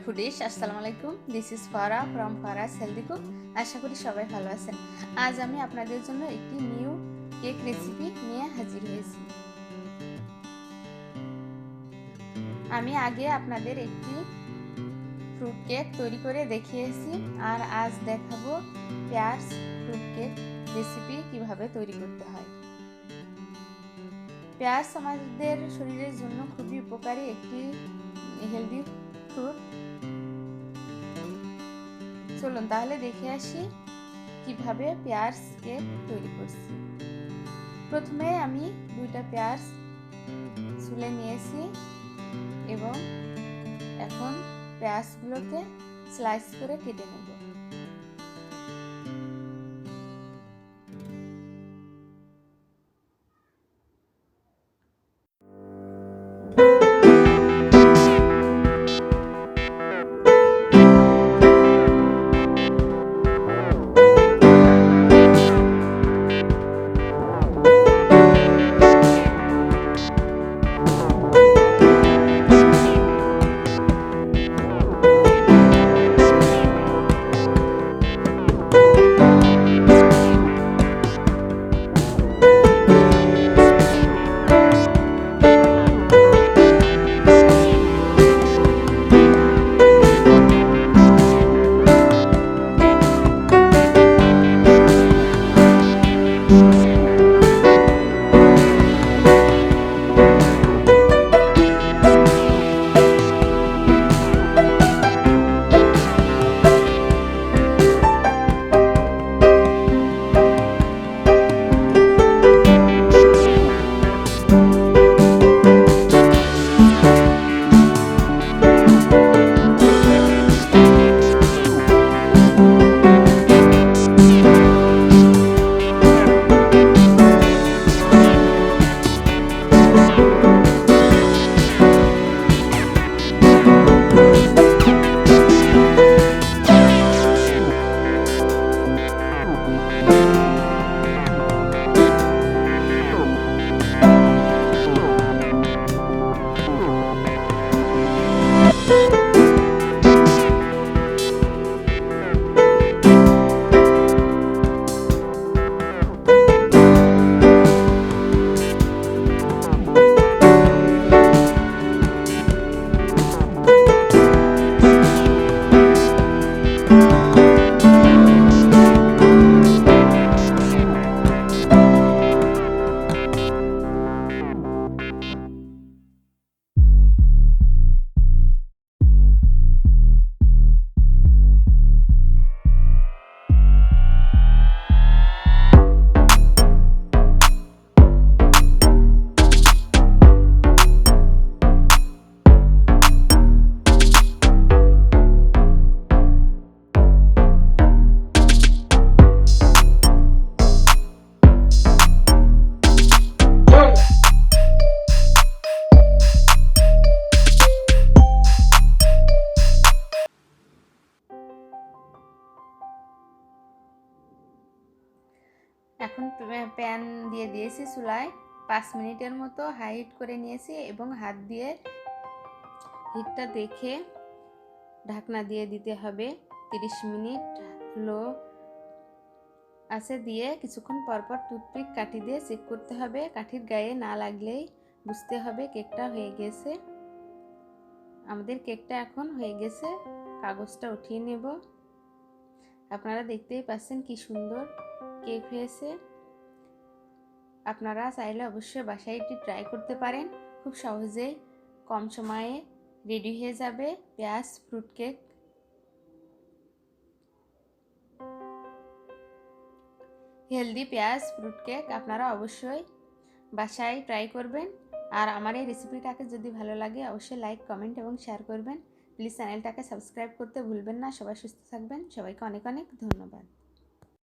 ফুডিশ আসসালামু আলাইকুম। This is Farah from Farah's healthy cook. আশা করি সবাই ভালো আছেন। আজ আমি আপনাদের জন্য একটি নিউ কেক রেসিপি নিয়ে হাজির হয়েছি। আমি আগে আপনাদের একটি ফ্রুট কেক তৈরি করে দেখিয়েছি, আর আজ দেখাবো পেয়ার্স ফ্রুট কেক রেসিপি কিভাবে তৈরি করতে হয়। পেয়ার্স আমাদের শরীরের জন্য খুবই উপকারী একটি হেলদি ফ্রুট। চলুন তাহলে দেখে আসি কিভাবে পেয়ার্স কেক তৈরি করছি। প্রথমে আমি 2টা পেয়ার্স ছুলে নিয়েছি এবং এখন পেয়ার্সগুলোকে স্লাইস করে কেটে নেব। এখন প্যান দিয়ে দিয়েছি চুলায়, 5 মিনিটের মতো হাই হিট করে নিয়েছি এবং হাত দিয়ে হিটটা দেখে ঢাকনা দিয়ে দিতে হবে। 30 মিনিট লো আছে দিয়ে কিছুক্ষণ পরপর টুথপিক কাঠি দিয়ে চেক করতে হবে। কাঠির গায়ে না লাগলেই বুঝতে হবে কেকটা হয়ে গেছে। আমাদের কেকটা এখন হয়ে গেছে। কাগজটা উঠিয়ে নেব। আপনারা দেখতেই পাচ্ছেন কি সুন্দর কেক হয়েছে। আপনারা চাইলে অবশ্যই বাসায় এটি ট্রাই করতে পারেন। খুব সহজেই কম সময়ে রেডি হয়ে যাবে পেঁয়াজ ফ্রুট কেক। হেলদি পেঁয়াজ ফ্রুট কেক আপনারা অবশ্যই বাসায় ট্রাই করবেন। আর আমার এই রেসিপিটাকে যদি ভালো লাগে অবশ্যই লাইক, কমেন্ট এবং শেয়ার করবেন। প্লিজ চ্যানেলটাকে সাবস্ক্রাইব করতে ভুলবেন না। সবাই সুস্থ থাকবেন। সবাইকে অনেক অনেক ধন্যবাদ।